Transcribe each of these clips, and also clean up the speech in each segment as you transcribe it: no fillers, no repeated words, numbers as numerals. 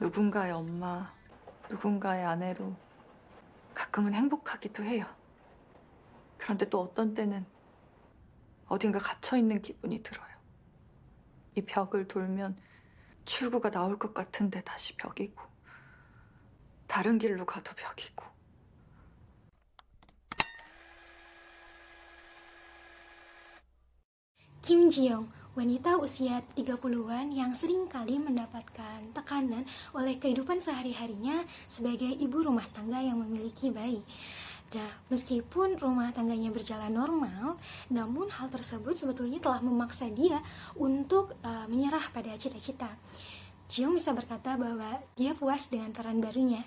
누군가의 엄마, 누군가의 아내로 가끔은 행복하기도 해요. 그런데 또 어떤 때는 어딘가 갇혀있는 기분이 들어요. 이 벽을 돌면 출구가 나올 것 같은데 다시 벽이고, 다른 길로 가도 벽이고. Kim Ji-young, wanita usia 30-an yang sering kali mendapatkan tekanan oleh kehidupan sehari-harinya sebagai ibu rumah tangga yang memiliki bayi. Nah, meskipun rumah tangganya berjalan normal, namun hal tersebut sebetulnya telah memaksa dia untuk menyerah pada cita-cita. Ji-young bisa berkata bahwa dia puas dengan peran barunya.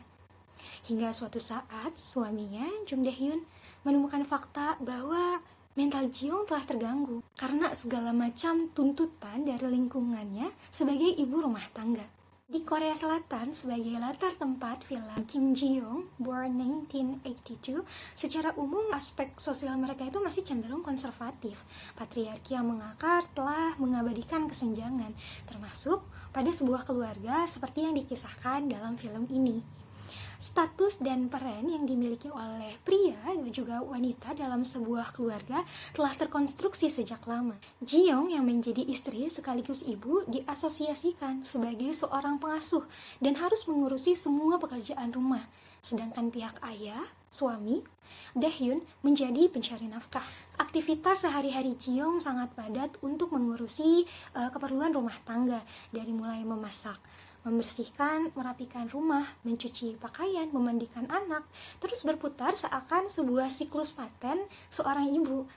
Hingga suatu saat, suaminya, Jung Dae-hyun, menemukan fakta bahwa mental Ji-young telah terganggu karena segala macam tuntutan dari lingkungannya sebagai ibu rumah tangga. Di Korea Selatan, sebagai latar tempat film Kim Ji-young, born 1982, secara umum aspek sosial mereka itu masih cenderung konservatif. Patriarki yang mengakar telah mengabadikan kesenjangan, termasuk pada sebuah keluarga seperti yang dikisahkan dalam film ini. Status dan peran yang dimiliki oleh pria dan juga wanita dalam sebuah keluarga telah terkonstruksi sejak lama. Ji-young yang menjadi istri sekaligus ibu diasosiasikan sebagai seorang pengasuh dan harus mengurusi semua pekerjaan rumah. Sedangkan pihak ayah, suami, Dae-hyun menjadi pencari nafkah. Aktivitas sehari-hari Ji-young sangat padat untuk mengurusi keperluan rumah tangga, dari mulai memasak, membersihkan, merapikan rumah, mencuci pakaian, memandikan anak, terus berputar seakan sebuah siklus paten seorang ibu.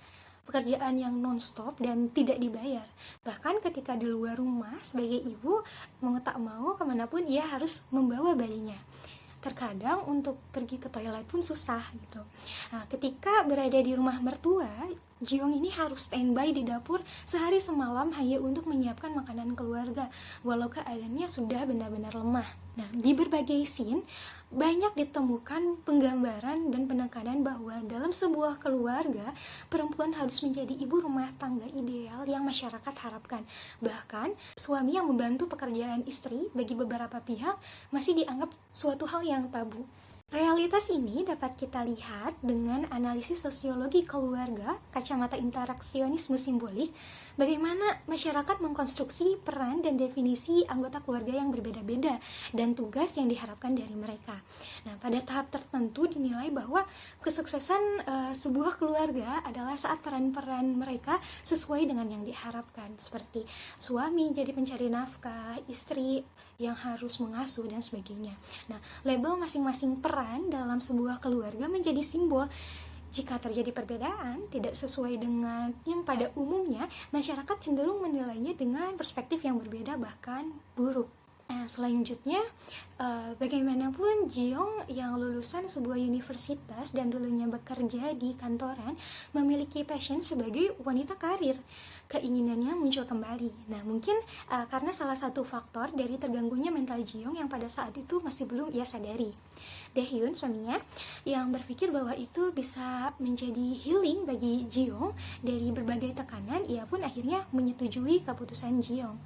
Pekerjaan yang non-stop dan tidak dibayar. Bahkan ketika di luar rumah sebagai ibu, mau tak mau kemanapun ia harus membawa bayinya. Terkadang untuk pergi ke toilet pun susah gitu. Nah, ketika berada di rumah mertua, Ji-young ini harus standby di dapur sehari semalam hanya untuk menyiapkan makanan keluarga, walau keadaannya sudah benar-benar lemah. Nah, di berbagai scene, banyak ditemukan penggambaran dan penekanan bahwa dalam sebuah keluarga, perempuan harus menjadi ibu rumah tangga ideal yang masyarakat harapkan. Bahkan, suami yang membantu pekerjaan istri bagi beberapa pihak masih dianggap suatu hal yang tabu. Realitas ini dapat kita lihat dengan analisis sosiologi keluarga, kacamata interaksionisme simbolik, bagaimana masyarakat mengkonstruksi peran dan definisi anggota keluarga yang berbeda-beda dan tugas yang diharapkan dari mereka. Nah, pada tahap tertentu dinilai bahwa kesuksesan sebuah keluarga adalah saat peran-peran mereka sesuai dengan yang diharapkan, seperti suami jadi pencari nafkah, istri yang harus mengasuh, dan sebagainya. Nah, label masing-masing peran dalam sebuah keluarga menjadi simbol. Jika terjadi perbedaan tidak sesuai dengan yang pada umumnya, masyarakat cenderung menilainya dengan perspektif yang berbeda, bahkan buruk. Nah, selanjutnya, bagaimanapun Ji-young yang lulusan sebuah universitas dan dulunya bekerja di kantoran memiliki passion sebagai wanita karir. Keinginannya muncul kembali. Nah, mungkin karena salah satu faktor dari terganggunya mental Ji-young yang pada saat itu masih belum ia sadari. Dae-hyun, suaminya, yang berpikir bahwa itu bisa menjadi healing bagi Ji-young dari berbagai tekanan, ia pun akhirnya menyetujui keputusan Ji-young.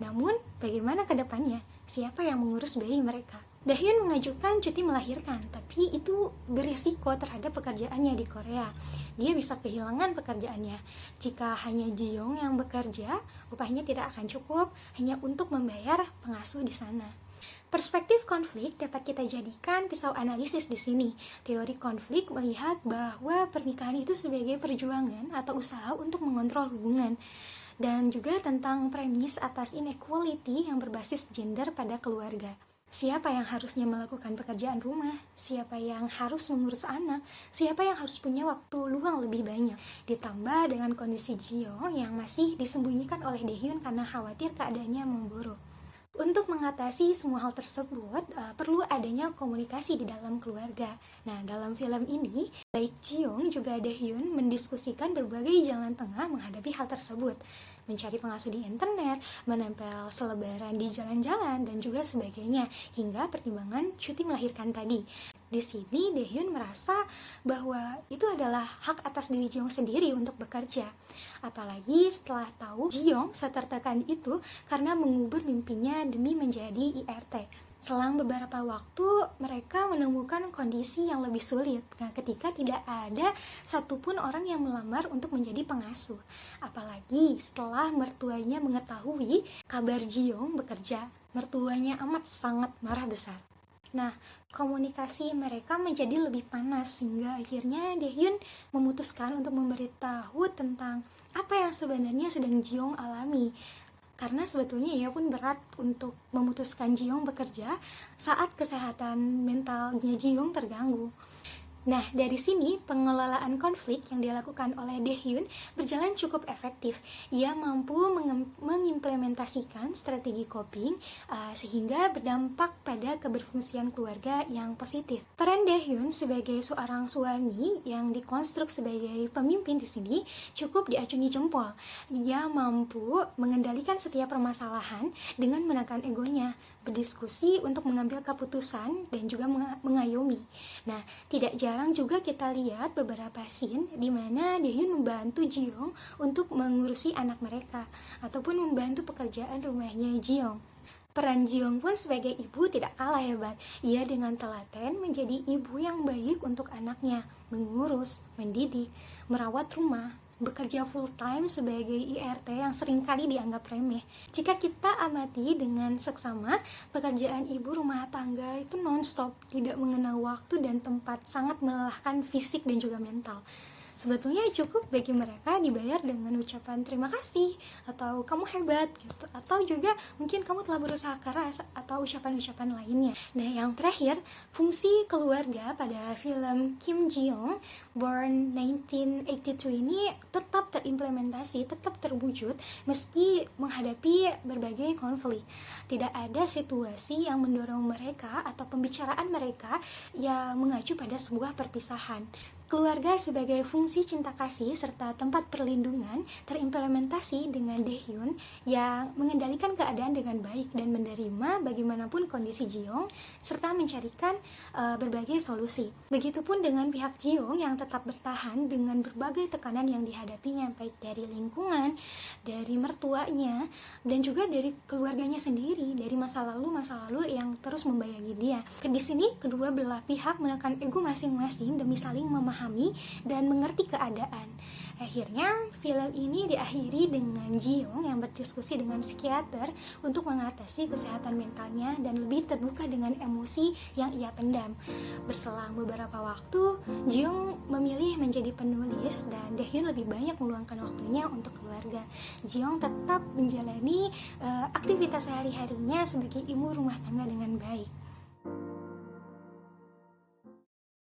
Namun, bagaimana ke depannya? Siapa yang mengurus bayi mereka? Dae-hyun mengajukan cuti melahirkan, tapi itu beresiko terhadap pekerjaannya di Korea. Dia bisa kehilangan pekerjaannya. Jika hanya Ji-young yang bekerja, upahnya tidak akan cukup hanya untuk membayar pengasuh di sana. Perspektif konflik dapat kita jadikan pisau analisis di sini. Teori konflik melihat bahwa pernikahan itu sebagai perjuangan atau usaha untuk mengontrol hubungan. Dan juga tentang premis atas inequality yang berbasis gender pada keluarga. Siapa yang harusnya melakukan pekerjaan rumah? Siapa yang harus mengurus anak? Siapa yang harus punya waktu luang lebih banyak? Ditambah dengan kondisi Ji-young yang masih disembunyikan oleh Dae-hyun karena khawatir keadaannya memburuk. Untuk mengatasi semua hal tersebut, perlu adanya komunikasi di dalam keluarga. Nah, dalam film ini, baik Ji-young juga Dae-hyun mendiskusikan berbagai jalan tengah menghadapi hal tersebut. Mencari pengasuh di internet, menempel selebaran di jalan-jalan, dan juga sebagainya, hingga pertimbangan cuti melahirkan tadi. Di sini Dae-hyun merasa bahwa itu adalah hak atas diri Ji-young sendiri untuk bekerja. Apalagi setelah tahu Ji-young setertekan itu karena mengubur mimpinya demi menjadi IRT. Selang beberapa waktu, mereka menemukan kondisi yang lebih sulit ketika tidak ada satupun orang yang melamar untuk menjadi pengasuh. Apalagi setelah mertuanya mengetahui kabar Jiong bekerja, mertuanya amat sangat marah besar. Nah, komunikasi mereka menjadi lebih panas hingga akhirnya Daehyun memutuskan untuk memberitahu tentang apa yang sebenarnya sedang Jiong alami. Karena sebetulnya ia pun berat untuk memutuskan Jiong bekerja saat kesehatan mentalnya Jiong terganggu. Nah, dari sini pengelolaan konflik yang dilakukan oleh Daehyun berjalan cukup efektif. Ia mampu mengimplementasikan strategi coping sehingga berdampak pada keberfungsian keluarga yang positif. Peran Daehyun sebagai seorang suami yang dikonstruk sebagai pemimpin di sini cukup diacungi jempol. Ia mampu mengendalikan setiap permasalahan dengan menekan egonya, berdiskusi untuk mengambil keputusan dan juga mengayomi. Nah, tidak jarang juga kita lihat beberapa scene di mana Daehyun membantu Jiong untuk mengurusi anak mereka ataupun membantu pekerjaan rumahnya Jiong. Peran Jiong pun sebagai ibu tidak kalah hebat. Ia dengan telaten menjadi ibu yang baik untuk anaknya, mengurus, mendidik, merawat rumah, bekerja full time sebagai IRT yang seringkali dianggap remeh. Jika kita amati dengan seksama, pekerjaan ibu rumah tangga itu non-stop, tidak mengenal waktu dan tempat, sangat melelahkan fisik dan juga mental. Sebetulnya cukup bagi mereka dibayar dengan ucapan terima kasih atau kamu hebat gitu, atau juga mungkin kamu telah berusaha keras atau ucapan-ucapan lainnya. Nah, yang terakhir, fungsi keluarga pada film Kim Ji-young Born 1982 ini tetap terimplementasi, tetap terwujud meski menghadapi berbagai konflik. Tidak ada situasi yang mendorong mereka atau pembicaraan mereka yang mengacu pada sebuah perpisahan. Keluarga sebagai fungsi cinta kasih serta tempat perlindungan terimplementasi dengan Daehyun yang mengendalikan keadaan dengan baik dan menerima bagaimanapun kondisi Jiong serta mencarikan berbagai solusi. Begitupun dengan pihak Jiong yang tetap bertahan dengan berbagai tekanan yang dihadapinya, baik dari lingkungan, dari mertuanya, dan juga dari keluarganya sendiri, dari masa lalu yang terus membayangi dia. Di sini kedua belah pihak menekan ego masing-masing demi saling memahami dan mengerti keadaan. Akhirnya film ini diakhiri dengan Jiong yang berdiskusi dengan psikiater untuk mengatasi kesehatan mentalnya dan lebih terbuka dengan emosi yang ia pendam. Berselang beberapa waktu, Jiong memilih menjadi penulis dan Daehyun lebih banyak meluangkan waktunya untuk keluarga. Jiong tetap menjalani aktivitas sehari-harinya sebagai ibu rumah tangga dengan baik.